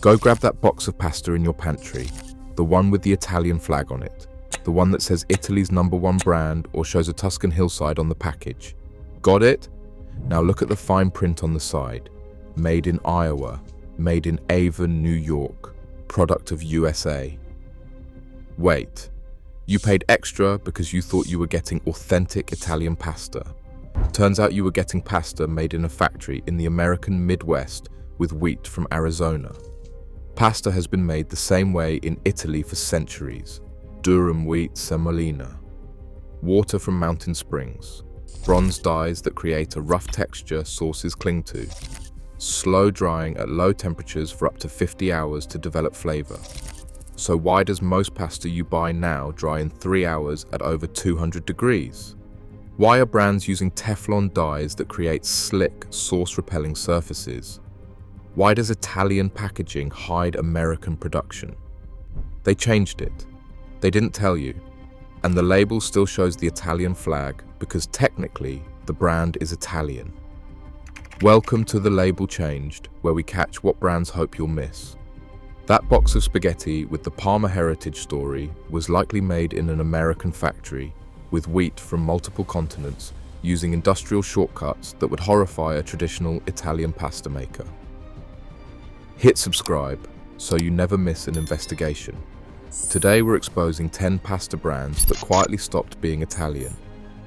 Go grab that box of pasta in your pantry, the one with the Italian flag on it, the one that says Italy's #1 brand or shows a Tuscan hillside on the package. Got it? Now look at the fine print on the side. Made in Iowa, made in Avon, New York, product of USA. Wait, you paid extra because you thought you were getting authentic Italian pasta. Turns out you were getting pasta made in a factory in the American Midwest with wheat from Arizona. Pasta has been made the same way in Italy for centuries. Durum wheat semolina. Water from mountain springs. Bronze dyes that create a rough texture sauces cling to. Slow drying at low temperatures for up to 50 hours to develop flavor. So why does most pasta you buy now dry in 3 hours at over 200 degrees? Why are brands using Teflon dyes that create slick, sauce-repelling surfaces? Why does Italian packaging hide American production? They changed it. They didn't tell you. And the label still shows the Italian flag because technically the brand is Italian. Welcome to The Label Changed, where we catch what brands hope you'll miss. That box of spaghetti with the Parma heritage story was likely made in an American factory with wheat from multiple continents using industrial shortcuts that would horrify a traditional Italian pasta maker. Hit subscribe so you never miss an investigation. Today we're exposing 10 pasta brands that quietly stopped being Italian,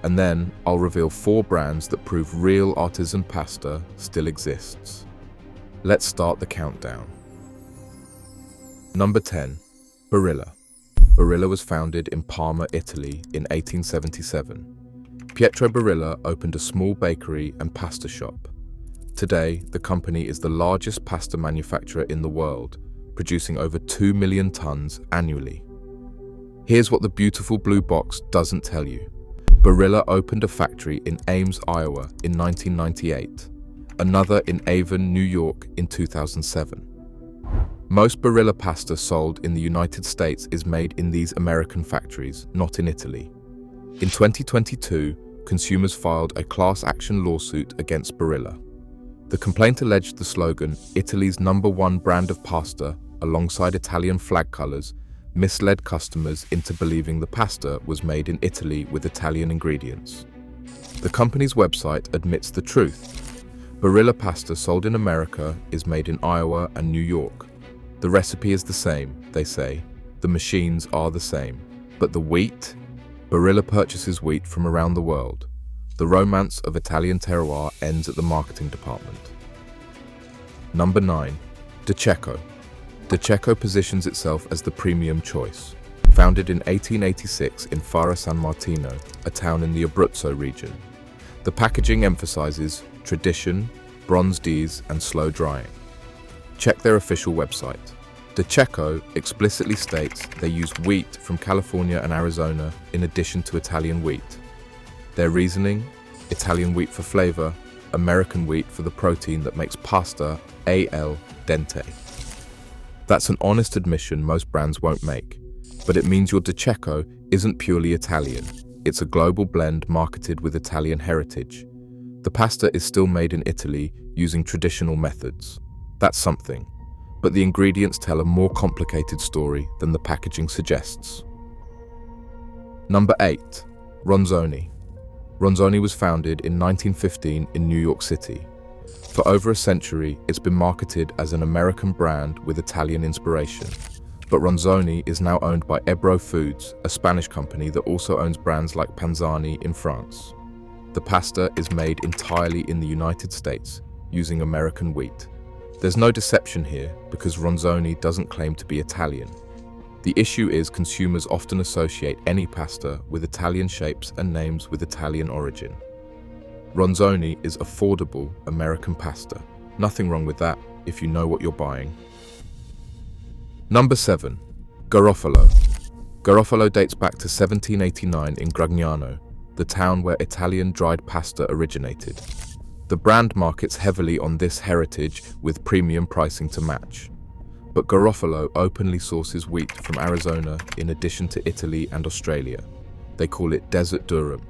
and then I'll reveal 4 brands that prove real artisan pasta still exists. Let's start the countdown. Number 10. Barilla. Barilla was founded in Parma, Italy in 1877. Pietro Barilla opened a small bakery and pasta shop. Today, the company is the largest pasta manufacturer in the world, producing over 2 million tons annually. Here's what the beautiful blue box doesn't tell you. Barilla opened a factory in Ames, Iowa in 1998, another in Avon, New York in 2007. Most Barilla pasta sold in the United States is made in these American factories, not in Italy. In 2022, consumers filed a class action lawsuit against Barilla. The complaint alleged the slogan, Italy's #1 brand of pasta, alongside Italian flag colors, misled customers into believing the pasta was made in Italy with Italian ingredients. The company's website admits the truth. Barilla pasta sold in America is made in Iowa and New York. The recipe is the same, they say. The machines are the same. But the wheat? Barilla purchases wheat from around the world. The romance of Italian terroir ends at the marketing department. Number 9. De Cecco. De Cecco positions itself as the premium choice. Founded in 1886 in Fara San Martino, a town in the Abruzzo region. The packaging emphasizes tradition, bronze Ds, and slow drying. Check their official website. De Cecco explicitly states they use wheat from California and Arizona in addition to Italian wheat. Their reasoning? Italian wheat for flavor, American wheat for the protein that makes pasta al dente. That's an honest admission most brands won't make, but it means your De Cecco isn't purely Italian. It's a global blend marketed with Italian heritage. The pasta is still made in Italy using traditional methods. That's something, but the ingredients tell a more complicated story than the packaging suggests. Number 8. Ronzoni. Ronzoni was founded in 1915 in New York City. For over a century, it's been marketed as an American brand with Italian inspiration. But Ronzoni is now owned by Ebro Foods, a Spanish company that also owns brands like Panzani in France. The pasta is made entirely in the United States, using American wheat. There's no deception here because Ronzoni doesn't claim to be Italian. The issue is consumers often associate any pasta with Italian shapes and names with Italian origin. Ronzoni is affordable American pasta. Nothing wrong with that if you know what you're buying. Number 7. Garofalo. Garofalo dates back to 1789 in Gragnano, the town where Italian dried pasta originated. The brand markets heavily on this heritage with premium pricing to match. But Garofalo openly sources wheat from Arizona in addition to Italy and Australia. They call it Desert Durum,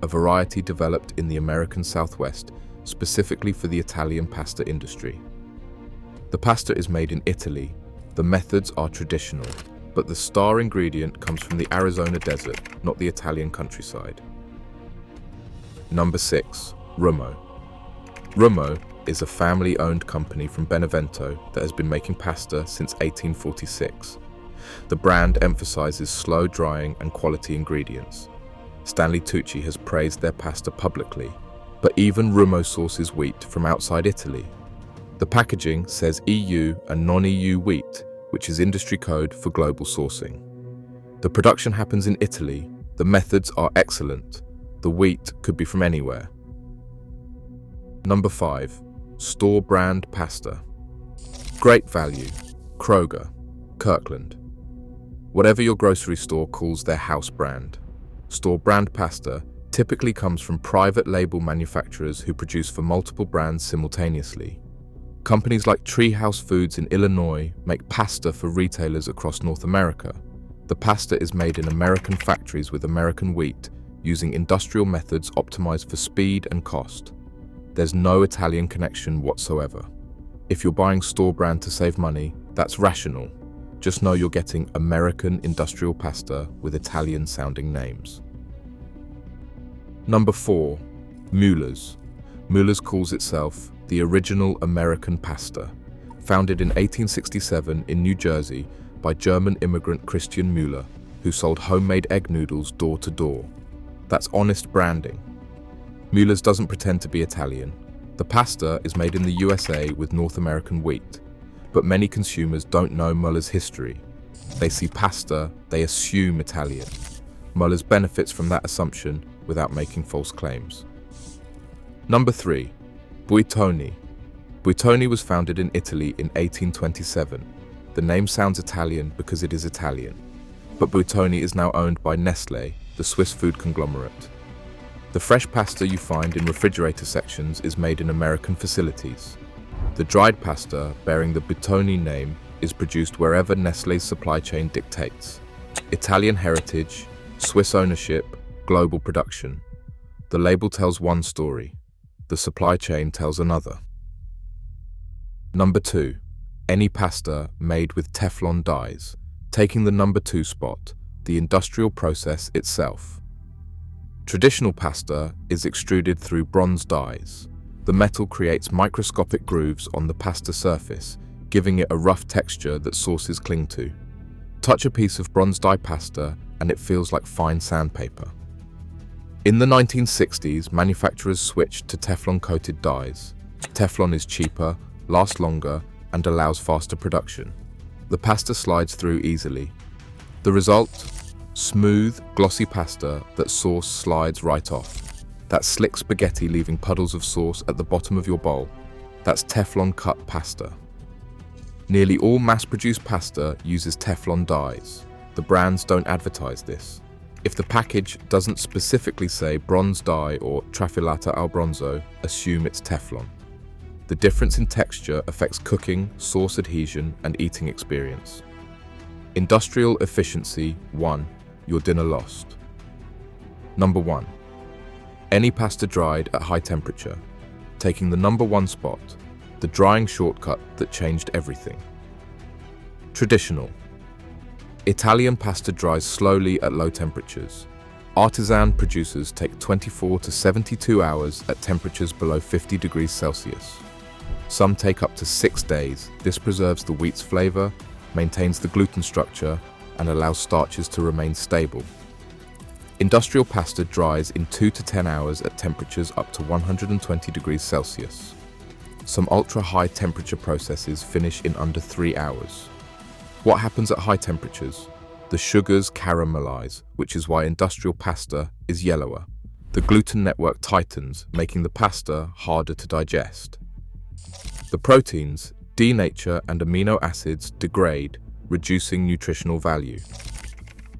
a variety developed in the American Southwest specifically for the Italian pasta industry. The pasta is made in Italy. The methods are traditional, but the star ingredient comes from the Arizona desert, not the Italian countryside. Number 6. Rummo. Rummo is a family-owned company from Benevento that has been making pasta since 1846. The brand emphasizes slow drying and quality ingredients. Stanley Tucci has praised their pasta publicly, but even Rummo sources wheat from outside Italy. The packaging says EU and non-EU wheat, which is industry code for global sourcing. The production happens in Italy. The methods are excellent. The wheat could be from anywhere. Number 5. Store brand pasta. Great value. Kroger, Kirkland. Whatever your grocery store calls their house brand. Store brand pasta typically comes from private label manufacturers who produce for multiple brands simultaneously. Companies like Treehouse Foods in Illinois make pasta for retailers across North America. The pasta is made in American factories with American wheat, using industrial methods optimized for speed and cost. There's no Italian connection whatsoever. If you're buying store brand to save money, that's rational. Just know you're getting American industrial pasta with Italian sounding names. Number 4. Müller's. Müller's calls itself the original American pasta, founded in 1867 in New Jersey by German immigrant Christian Müller, who sold homemade egg noodles door to door. That's honest branding. Müller's doesn't pretend to be Italian. The pasta is made in the USA with North American wheat, but many consumers don't know Müller's history. They see pasta, they assume Italian. Müller's benefits from that assumption without making false claims. Number 3. Buitoni. Buitoni was founded in Italy in 1827. The name sounds Italian because it is Italian, but Buitoni is now owned by Nestlé, the Swiss food conglomerate. The fresh pasta you find in refrigerator sections is made in American facilities. The dried pasta, bearing the Buitoni name, is produced wherever Nestlé's supply chain dictates. Italian heritage, Swiss ownership, global production. The label tells one story. The supply chain tells another. Number 2. Any pasta made with Teflon dyes, taking the number 2 spot, the industrial process itself. Traditional pasta is extruded through bronze dyes. The metal creates microscopic grooves on the pasta surface, giving it a rough texture that sauces cling to. Touch a piece of bronze dye pasta and it feels like fine sandpaper. In the 1960s, manufacturers switched to Teflon-coated dyes. Teflon is cheaper, lasts longer, and allows faster production. The pasta slides through easily. The result? Smooth, glossy pasta that sauce slides right off. That's slick spaghetti leaving puddles of sauce at the bottom of your bowl. That's Teflon-cut pasta. Nearly all mass-produced pasta uses Teflon dyes. The brands don't advertise this. If the package doesn't specifically say bronze dye or trafilata al bronzo, assume it's Teflon. The difference in texture affects cooking, sauce adhesion, and eating experience. Industrial efficiency 1. Your dinner lost. Number 1. Any pasta dried at high temperature, taking the number 1 spot, the drying shortcut that changed everything. Traditional. Italian pasta dries slowly at low temperatures. Artisan producers take 24 to 72 hours at temperatures below 50 degrees Celsius. Some take up to 6 days. This preserves the wheat's flavor, maintains the gluten structure, and allows starches to remain stable. Industrial pasta dries in 2 to 10 hours at temperatures up to 120 degrees Celsius. Some ultra-high temperature processes finish in under 3 hours. What happens at high temperatures? The sugars caramelize, which is why industrial pasta is yellower. The gluten network tightens, making the pasta harder to digest. The proteins, denature, and amino acids degrade, reducing nutritional value.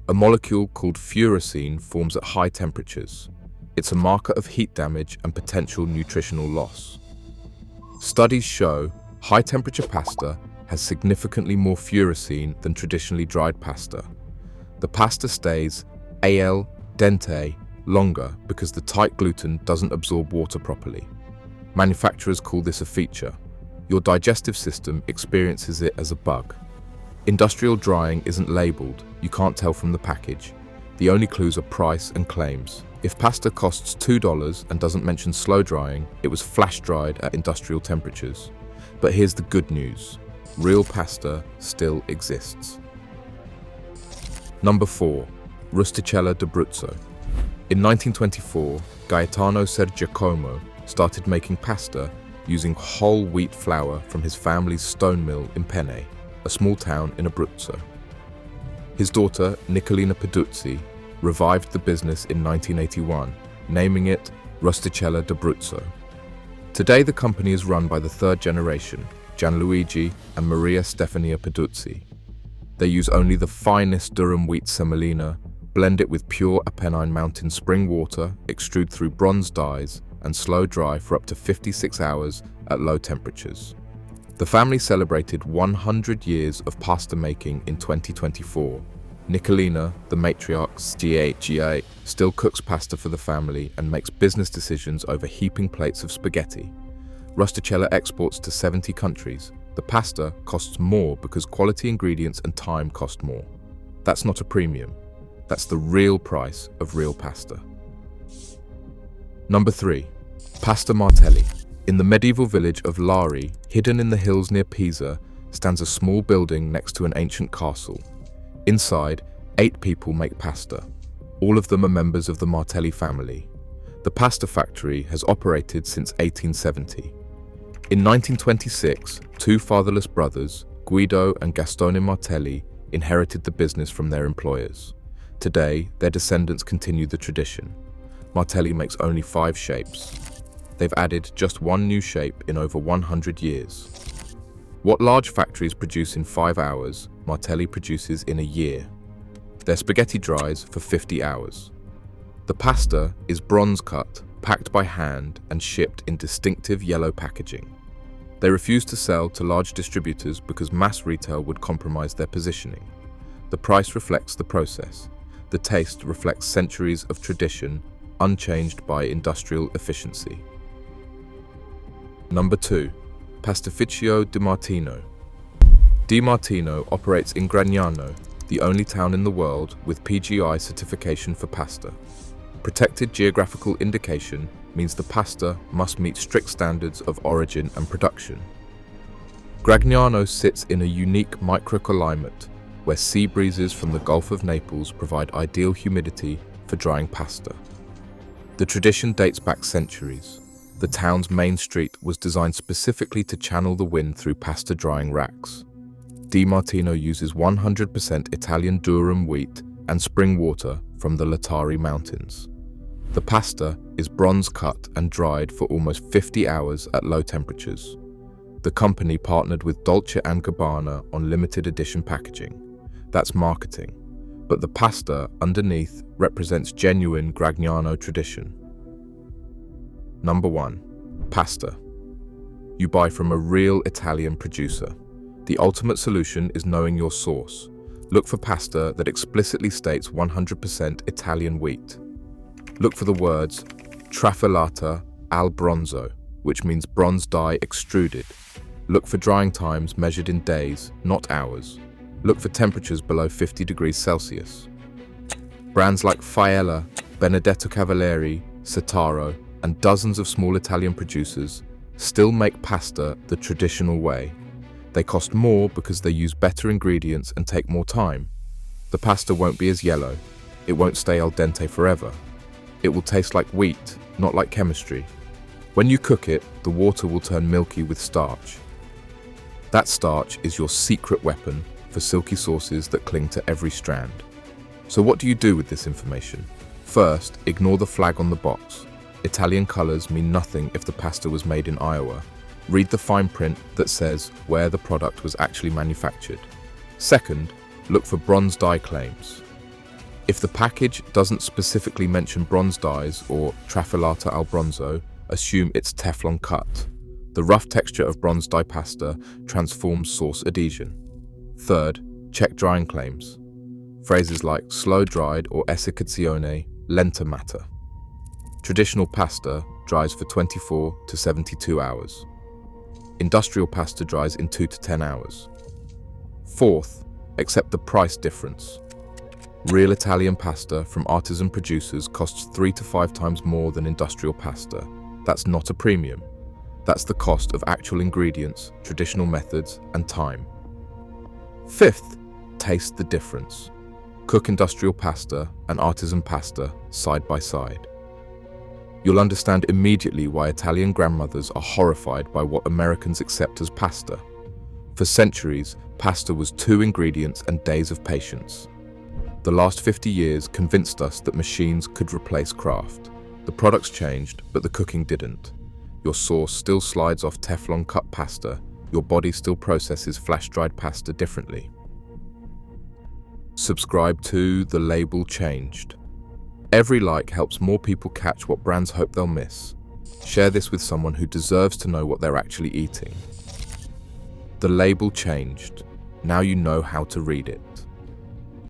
A molecule called furacin forms at high temperatures. It's a marker of heat damage and potential nutritional loss. Studies show high-temperature pasta has significantly more furacin than traditionally dried pasta. The pasta stays al dente longer because the tight gluten doesn't absorb water properly. Manufacturers call this a feature. your digestive system experiences it as a bug. Industrial drying isn't labeled, you can't tell from the package. The only clues are price and claims. If pasta costs $2 and doesn't mention slow drying, it was flash dried at industrial temperatures. But here's the good news. Real pasta still exists. Number 4. Rusticella d'Abruzzo. In 1924, Gaetano Sergiacomo started making pasta using whole wheat flour from his family's stone mill in Penne, a small town in Abruzzo. His daughter, Nicolina Peduzzi, revived the business in 1981, naming it Rusticella d'Abruzzo. Today the company is run by the third generation, Gianluigi and Maria Stefania Peduzzi. They use only the finest Durum wheat semolina, blend it with pure Apennine Mountain spring water, extrude through bronze dyes, and slow dry for up to 56 hours at low temperatures. The family celebrated 100 years of pasta making in 2024. Nicolina, the matriarch's GA, still cooks pasta for the family and makes business decisions over heaping plates of spaghetti. Rusticella exports to 70 countries. The pasta costs more because quality ingredients and time cost more. That's not a premium. That's the real price of real pasta. Number 3. Pasta Martelli. In the medieval village of Lari, hidden in the hills near Pisa, stands a small building next to an ancient castle. Inside, 8 people make pasta. All of them are members of the Martelli family. The pasta factory has operated since 1870. In 1926, 2 fatherless brothers, Guido and Gastone Martelli, inherited the business from their employers. Today, their descendants continue the tradition. Martelli makes only 5 shapes. They've added just 1 new shape in over 100 years. What large factories produce in 5 hours, Martelli produces in a year. Their spaghetti dries for 50 hours. The pasta is bronze cut, packed by hand and shipped in distinctive yellow packaging. They refuse to sell to large distributors because mass retail would compromise their positioning. The price reflects the process. The taste reflects centuries of tradition, unchanged by industrial efficiency. Number 2. Pastificio Di Martino. Di Martino operates in Gragnano, the only town in the world with PGI certification for pasta. Protected geographical indication means the pasta must meet strict standards of origin and production. Gragnano sits in a unique microclimate where sea breezes from the Gulf of Naples provide ideal humidity for drying pasta. The tradition dates back centuries. The town's main street was designed specifically to channel the wind through pasta drying racks. Di Martino uses 100% Italian Durum wheat and spring water from the Latari Mountains. The pasta is bronze cut and dried for almost 50 hours at low temperatures. The company partnered with Dolce & Gabbana on limited edition packaging. That's marketing. But the pasta underneath represents genuine Gragnano tradition. Number 1. Pasta. You buy from a real Italian producer. The ultimate solution is knowing your source. Look for pasta that explicitly states 100% Italian wheat. Look for the words trafilata al bronzo, which means bronze dye extruded. Look for drying times measured in days, not hours. Look for temperatures below 50 degrees Celsius. Brands like Faella, Benedetto Cavalieri, Setaro, and dozens of small Italian producers still make pasta the traditional way. They cost more because they use better ingredients and take more time. The pasta won't be as yellow. It won't stay al dente forever. It will taste like wheat, not like chemistry. When you cook it, the water will turn milky with starch. That starch is your secret weapon for silky sauces that cling to every strand. So what do you do with this information? First, ignore the flag on the box. Italian colors mean nothing if the pasta was made in Iowa. Read the fine print that says where the product was actually manufactured. Second, look for bronze dye claims. If the package doesn't specifically mention bronze dyes or trafilata al bronzo, assume it's Teflon cut. The rough texture of bronze dye pasta transforms sauce adhesion. Third, check drying claims. Phrases like slow dried or essiccazione lenta matter. Traditional pasta dries for 24 to 72 hours. Industrial pasta dries in 2 to 10 hours. Fourth, accept the price difference. Real Italian pasta from artisan producers costs 3 to 5 times more than industrial pasta. That's not a premium. That's the cost of actual ingredients, traditional methods, and time. Fifth, taste the difference. Cook industrial pasta and artisan pasta side by side. You'll understand immediately why Italian grandmothers are horrified by what Americans accept as pasta. For centuries, pasta was 2 ingredients and days of patience. The last 50 years convinced us that machines could replace craft. The products changed, but the cooking didn't. Your sauce still slides off Teflon cut pasta. Your body still processes flash-dried pasta differently. Subscribe to The Label Changed. Every like helps more people catch what brands hope they'll miss. Share this with someone who deserves to know what they're actually eating. The Label Changed. Now you know how to read it.